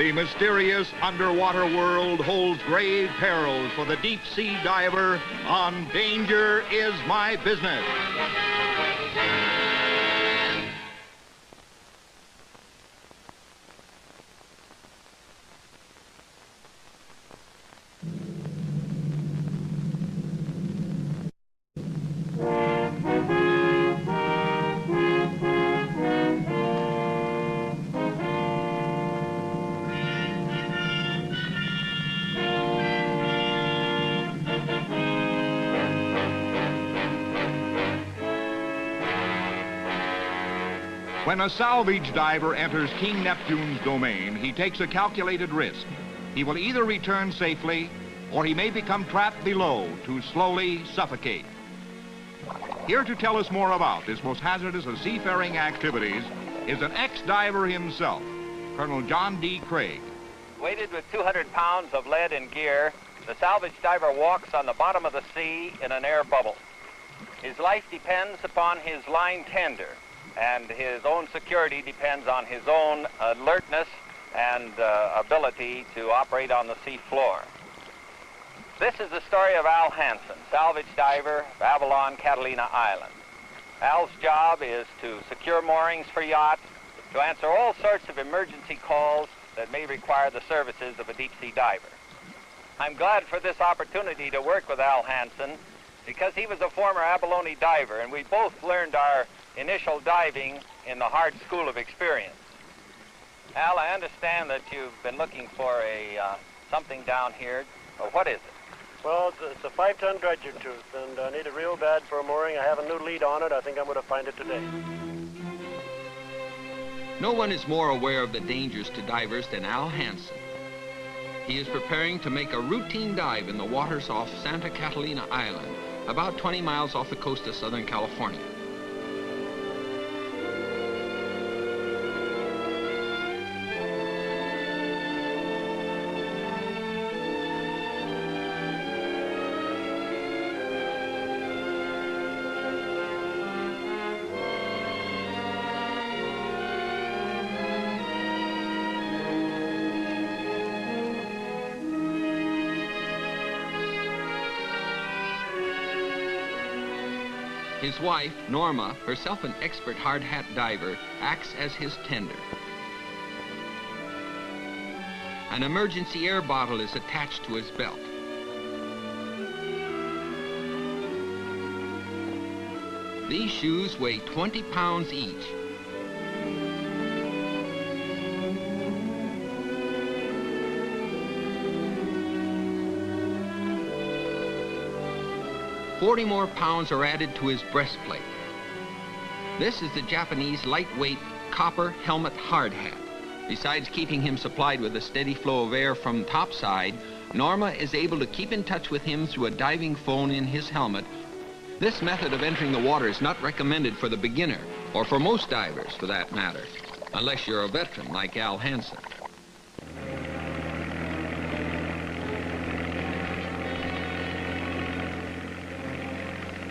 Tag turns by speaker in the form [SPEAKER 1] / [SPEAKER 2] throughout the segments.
[SPEAKER 1] The mysterious underwater world holds grave perils for the deep-sea diver on Danger Is My Business. When a salvage diver enters King Neptune's domain, he takes a calculated risk. He will either return safely, or he may become trapped below to slowly suffocate. Here to tell us more about this most hazardous of seafaring activities is an ex-diver himself, Colonel John D. Craig.
[SPEAKER 2] Weighted with 200 pounds of lead in gear, the salvage diver walks on the bottom of the sea in an air bubble. His life depends upon his line tender, and his own security depends on his own alertness and ability to operate on the sea floor. This is the story of Al Hansen, salvage diver, Avalon, Catalina Island. Al's job is to secure moorings for yachts, to answer all sorts of emergency calls that may require the services of a deep-sea diver. I'm glad for this opportunity to work with Al Hansen because he was a former abalone diver, and we both learned our initial diving in the hard school of experience. Al, I understand that you've been looking for something down here. What is it?
[SPEAKER 3] Well, it's a 5-ton dredger tooth, and I need it real bad for a mooring. I have a new lead on it. I think I'm going to find it today.
[SPEAKER 4] No one is more aware of the dangers to divers than Al Hansen. He is preparing to make a routine dive in the waters off Santa Catalina Island, about 20 miles off the coast of Southern California. His wife, Norma, herself an expert hard hat diver, acts as his tender. An emergency air bottle is attached to his belt. These shoes weigh 20 pounds each. $40 more pounds are added to his breastplate. This is the Japanese lightweight copper helmet hard hat. Besides keeping him supplied with a steady flow of air from topside, Norma is able to keep in touch with him through a diving phone in his helmet. This method of entering the water is not recommended for the beginner, or for most divers for that matter, unless you're a veteran like Al Hansen.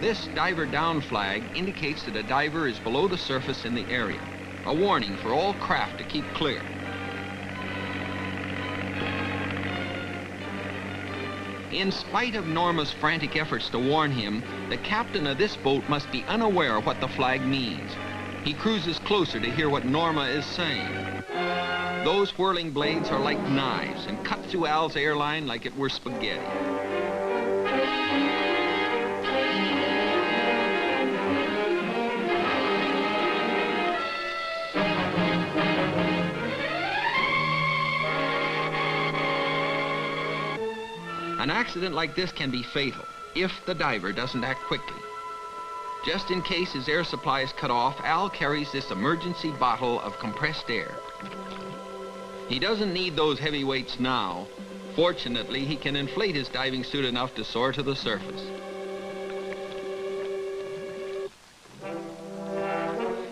[SPEAKER 4] This diver down flag indicates that a diver is below the surface in the area, a warning for all craft to keep clear. In spite of Norma's frantic efforts to warn him, the captain of this boat must be unaware of what the flag means. He cruises closer to hear what Norma is saying. Those whirling blades are like knives and cut through Al's airline like it were spaghetti. An accident like this can be fatal if the diver doesn't act quickly. Just in case his air supply is cut off, Al carries this emergency bottle of compressed air. He doesn't need those heavy weights now. Fortunately, he can inflate his diving suit enough to soar to the surface.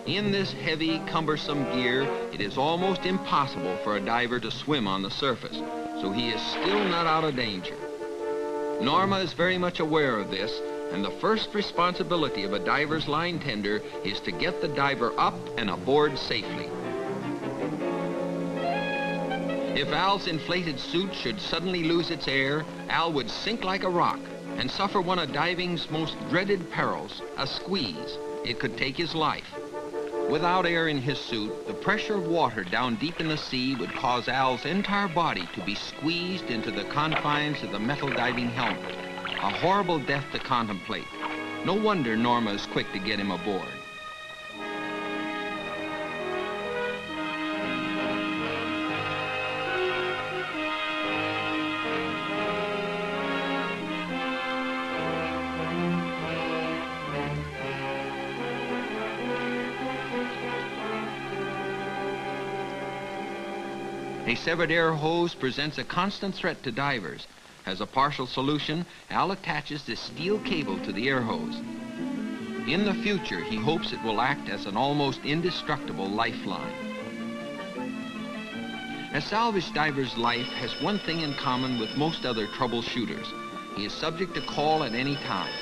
[SPEAKER 4] In this heavy, cumbersome gear, it is almost impossible for a diver to swim on the surface, so he is still not out of danger. Norma is very much aware of this, and the first responsibility of a diver's line tender is to get the diver up and aboard safely. If Al's inflated suit should suddenly lose its air, Al would sink like a rock and suffer one of diving's most dreaded perils, a squeeze. It could take his life. Without air in his suit, the pressure of water down deep in the sea would cause Al's entire body to be squeezed into the confines of the metal diving helmet. A horrible death to contemplate. No wonder Norma is quick to get him aboard. A severed air hose presents a constant threat to divers. As a partial solution, Al attaches this steel cable to the air hose. In the future, he hopes it will act as an almost indestructible lifeline. A salvage diver's life has one thing in common with most other troubleshooters. He is subject to call at any time.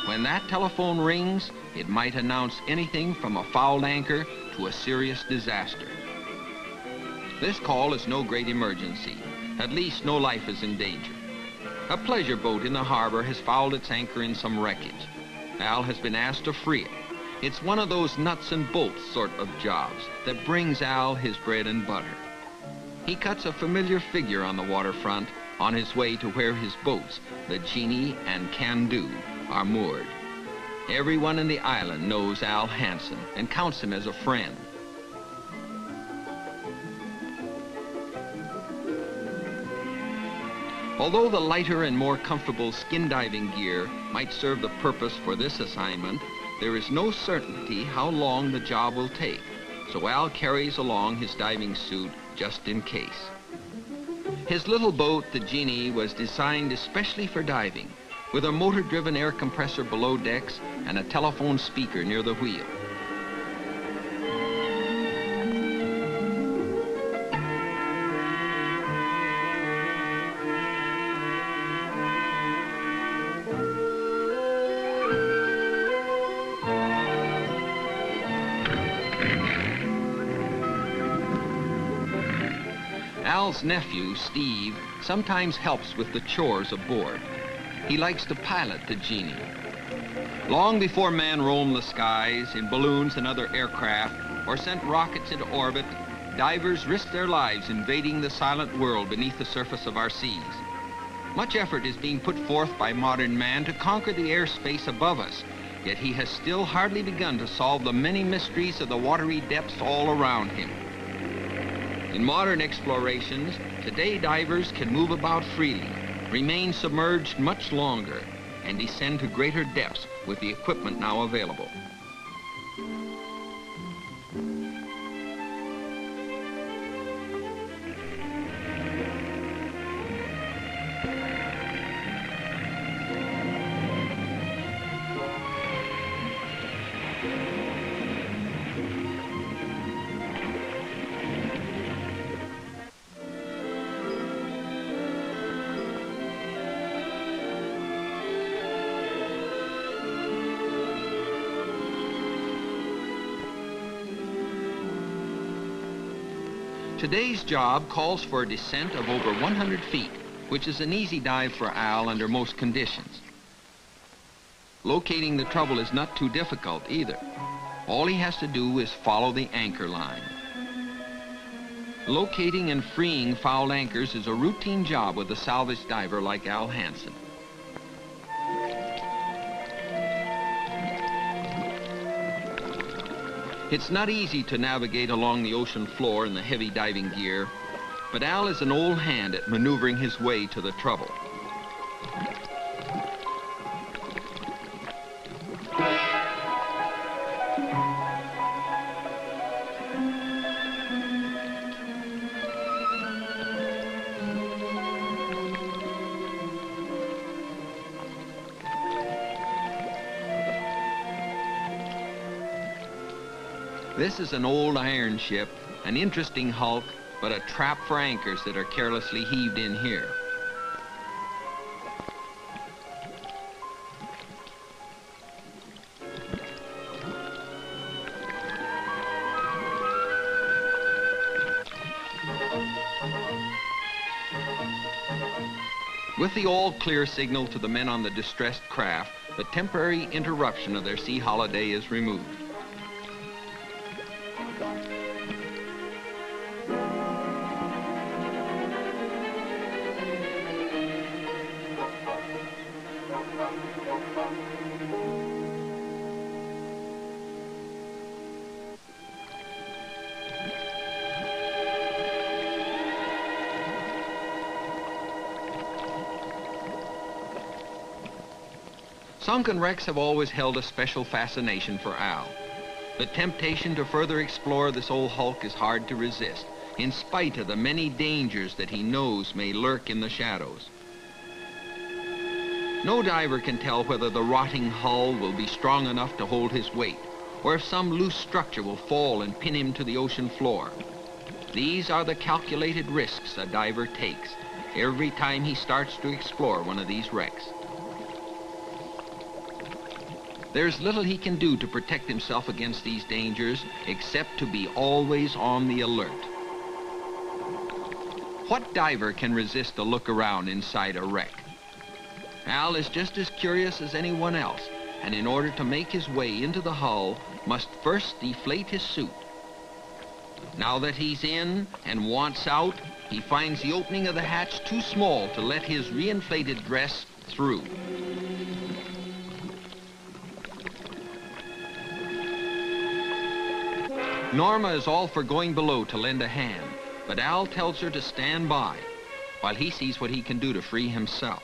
[SPEAKER 4] When that telephone rings, it might announce anything from a fouled anchor to a serious disaster. This call is no great emergency. At least no life is in danger. A pleasure boat in the harbor has fouled its anchor in some wreckage. Al has been asked to free it. It's one of those nuts and bolts sort of jobs that brings Al his bread and butter. He cuts a familiar figure on the waterfront on his way to where his boats, the Genie and Can-Do, are moored. Everyone in the island knows Al Hansen and counts him as a friend. Although the lighter and more comfortable skin diving gear might serve the purpose for this assignment, there is no certainty how long the job will take, so Al carries along his diving suit just in case. His little boat, the Genie, was designed especially for diving, with a motor-driven air compressor below decks and a telephone speaker near the wheel. Al's nephew, Steve, sometimes helps with the chores aboard. He likes to pilot the Genie. Long before man roamed the skies in balloons and other aircraft or sent rockets into orbit, divers risked their lives invading the silent world beneath the surface of our seas. Much effort is being put forth by modern man to conquer the airspace above us, yet he has still hardly begun to solve the many mysteries of the watery depths all around him. In modern explorations, today divers can move about freely, remain submerged much longer, and descend to greater depths with the equipment now available. Today's job calls for a descent of over 100 feet, which is an easy dive for Al under most conditions. Locating the trouble is not too difficult either. All he has to do is follow the anchor line. Locating and freeing fouled anchors is a routine job with a salvage diver like Al Hansen. It's not easy to navigate along the ocean floor in the heavy diving gear, but Al is an old hand at maneuvering his way to the trouble. This is an old iron ship, an interesting hulk, but a trap for anchors that are carelessly heaved in here. With the all-clear signal to the men on the distressed craft, the temporary interruption of their sea holiday is removed. Sunken wrecks have always held a special fascination for Al. The temptation to further explore this old hulk is hard to resist, in spite of the many dangers that he knows may lurk in the shadows. No diver can tell whether the rotting hull will be strong enough to hold his weight, or if some loose structure will fall and pin him to the ocean floor. These are the calculated risks a diver takes every time he starts to explore one of these wrecks. There's little he can do to protect himself against these dangers except to be always on the alert. What diver can resist a look around inside a wreck? Al is just as curious as anyone else, and in order to make his way into the hull, must first deflate his suit. Now that he's in and wants out, he finds the opening of the hatch too small to let his reinflated dress through. Norma is all for going below to lend a hand, but Al tells her to stand by while he sees what he can do to free himself.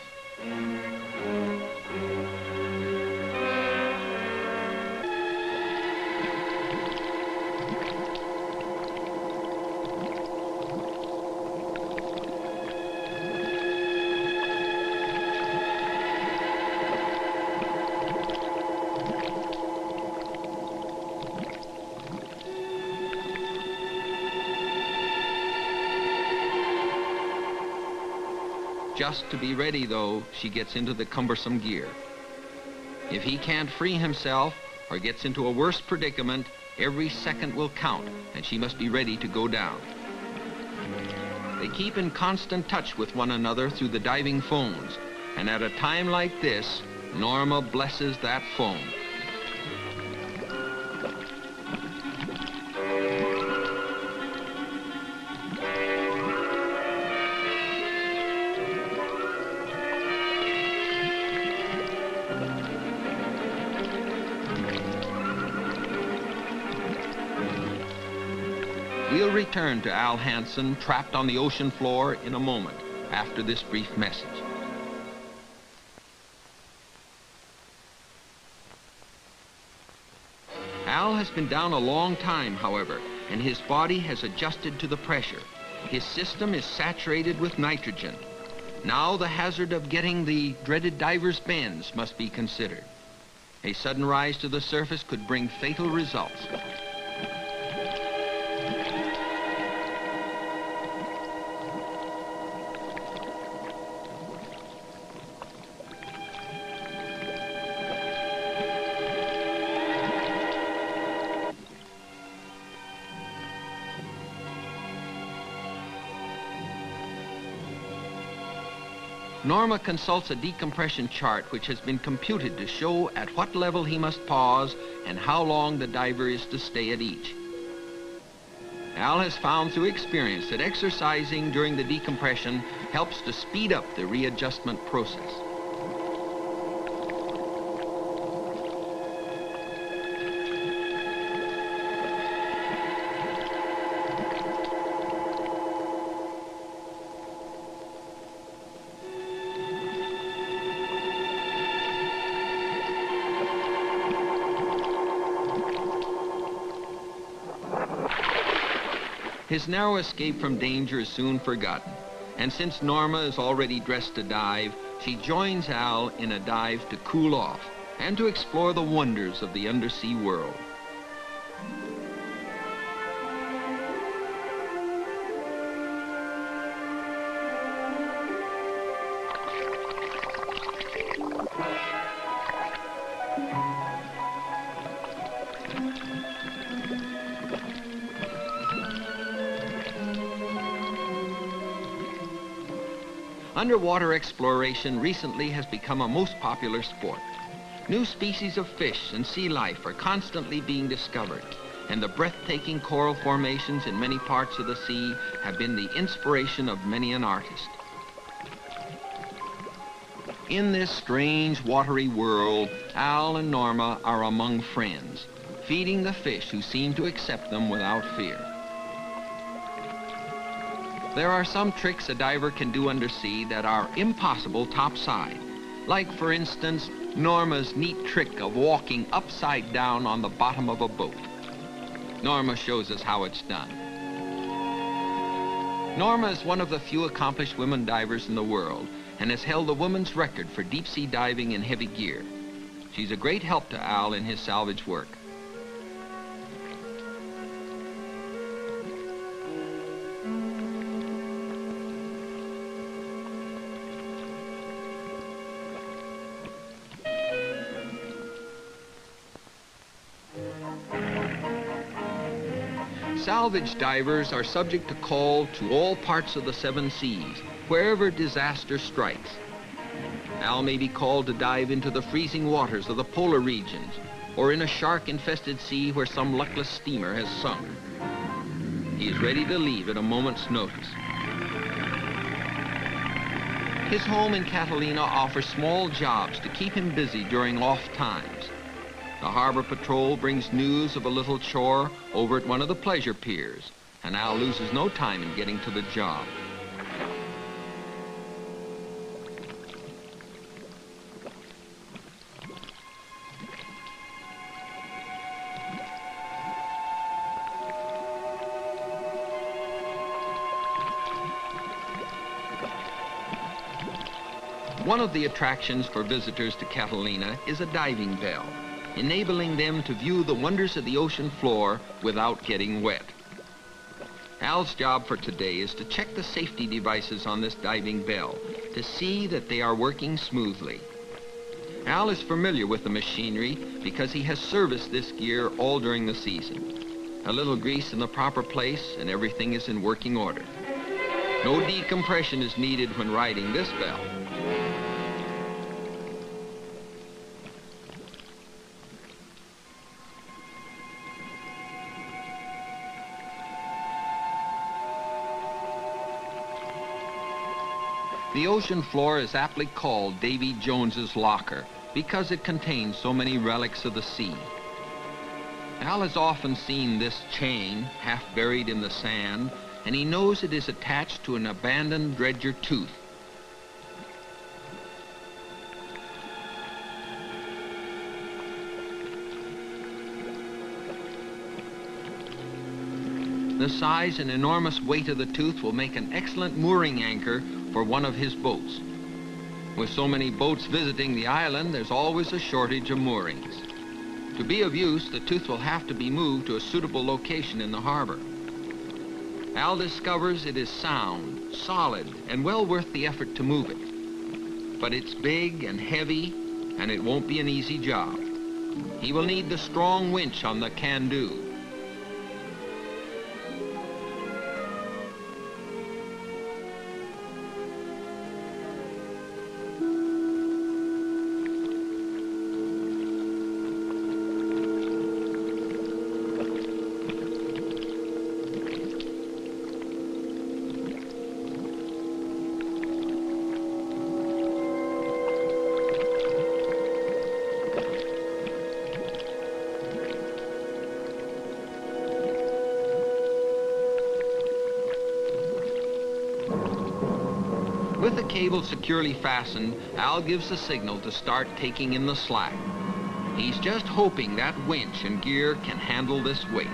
[SPEAKER 4] Just to be ready, though, she gets into the cumbersome gear. If he can't free himself or gets into a worse predicament, every second will count, and she must be ready to go down. They keep in constant touch with one another through the diving phones, and at a time like this, Norma blesses that phone. We'll return to Al Hansen, trapped on the ocean floor, in a moment, after this brief message. Al has been down a long time, however, and his body has adjusted to the pressure. His system is saturated with nitrogen. Now the hazard of getting the dreaded diver's bends must be considered. A sudden rise to the surface could bring fatal results. Norma consults a decompression chart which has been computed to show at what level he must pause and how long the diver is to stay at each. Al has found through experience that exercising during the decompression helps to speed up the readjustment process. His narrow escape from danger is soon forgotten, and since Norma is already dressed to dive, she joins Al in a dive to cool off and to explore the wonders of the undersea world. Underwater exploration recently has become a most popular sport. New species of fish and sea life are constantly being discovered, and the breathtaking coral formations in many parts of the sea have been the inspiration of many an artist. In this strange watery world, Al and Norma are among friends, feeding the fish who seem to accept them without fear. There are some tricks a diver can do undersea that are impossible topside, like, for instance, Norma's neat trick of walking upside down on the bottom of a boat. Norma shows us how it's done. Norma is one of the few accomplished women divers in the world and has held the woman's record for deep-sea diving in heavy gear. She's a great help to Al in his salvage work. Salvage divers are subject to call to all parts of the 7 seas, wherever disaster strikes. Al may be called to dive into the freezing waters of the polar regions, or in a shark-infested sea where some luckless steamer has sunk. He is ready to leave at a moment's notice. His home in Catalina offers small jobs to keep him busy during off times. The harbor patrol brings news of a little chore over at one of the pleasure piers, and Al loses no time in getting to the job. One of the attractions for visitors to Catalina is a diving bell, enabling them to view the wonders of the ocean floor without getting wet. Al's job for today is to check the safety devices on this diving bell to see that they are working smoothly. Al is familiar with the machinery because he has serviced this gear all during the season. A little grease in the proper place and everything is in working order. No decompression is needed when riding this bell. The ocean floor is aptly called Davy Jones's locker because it contains so many relics of the sea. Al has often seen this chain half buried in the sand, and he knows it is attached to an abandoned dredger tooth. The size and enormous weight of the tooth will make an excellent mooring anchor for one of his boats. With so many boats visiting the island, there's always a shortage of moorings. To be of use, the tooth will have to be moved to a suitable location in the harbor. Al discovers it is sound, solid, and well worth the effort to move it. But it's big and heavy, and it won't be an easy job. He will need the strong winch on the can-do. With the cable securely fastened, Al gives the signal to start taking in the slack. He's just hoping that winch and gear can handle this weight.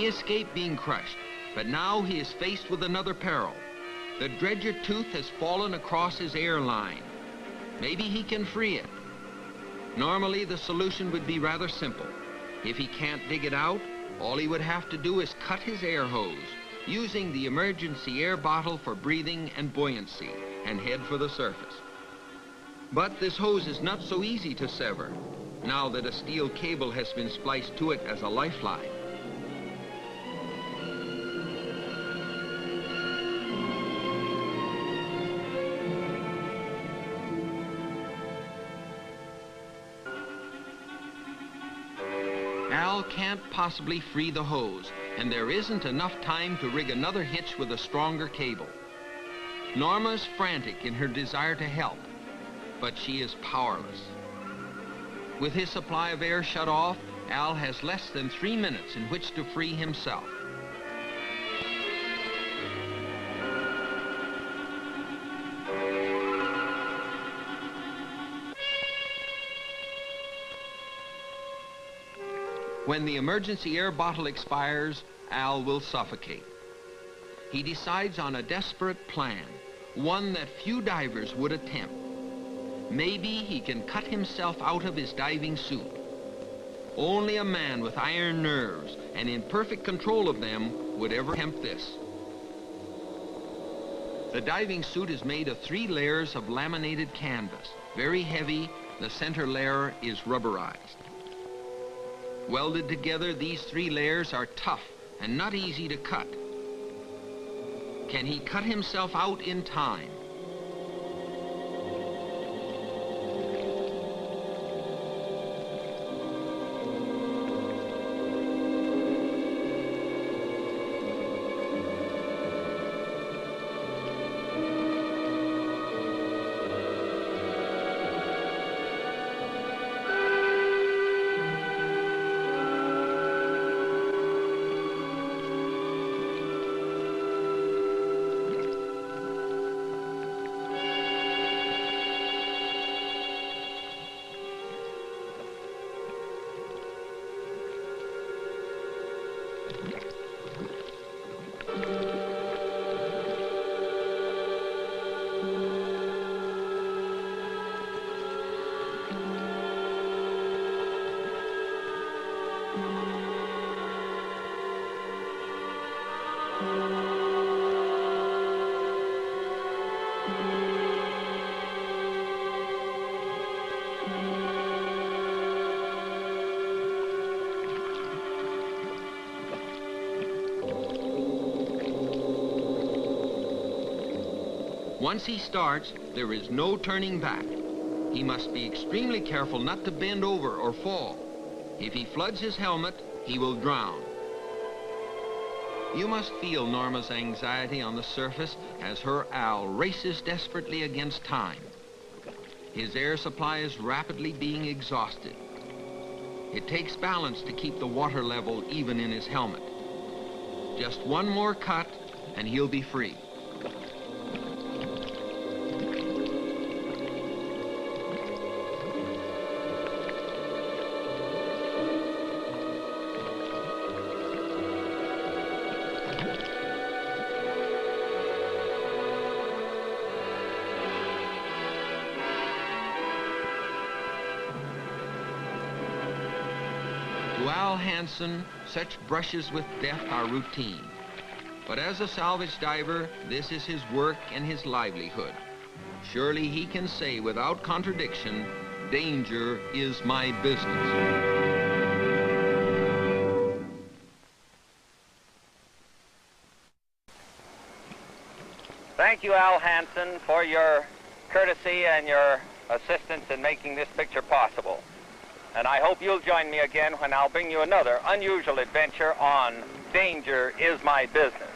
[SPEAKER 4] He escaped being crushed, but now he is faced with another peril. The dredger tooth has fallen across his air line. Maybe he can free it. Normally, the solution would be rather simple. If he can't dig it out, all he would have to do is cut his air hose, using the emergency air bottle for breathing and buoyancy, and head for the surface. But this hose is not so easy to sever, now that a steel cable has been spliced to it as a lifeline. Al can't possibly free the hose, and there isn't enough time to rig another hitch with a stronger cable. Norma's frantic in her desire to help, but she is powerless. With his supply of air shut off, Al has less than 3 minutes in which to free himself. When the emergency air bottle expires, Al will suffocate. He decides on a desperate plan, one that few divers would attempt. Maybe he can cut himself out of his diving suit. Only a man with iron nerves and in perfect control of them would ever attempt this. The diving suit is made of 3 layers of laminated canvas. Very heavy, the center layer is rubberized. Welded together, these 3 layers are tough and not easy to cut. Can he cut himself out in time? Once he starts, there is no turning back. He must be extremely careful not to bend over or fall. If he floods his helmet, he will drown. You must feel Norma's anxiety on the surface as her Al races desperately against time. His air supply is rapidly being exhausted. It takes balance to keep the water level even in his helmet. Just one more cut, and he'll be free. To Al Hansen, such brushes with death are routine. But as a salvage diver, this is his work and his livelihood. Surely he can say without contradiction, danger is my business.
[SPEAKER 2] Thank you, Al Hansen, for your courtesy and your assistance in making this picture possible. And I hope you'll join me again when I'll bring you another unusual adventure on Danger is My Business.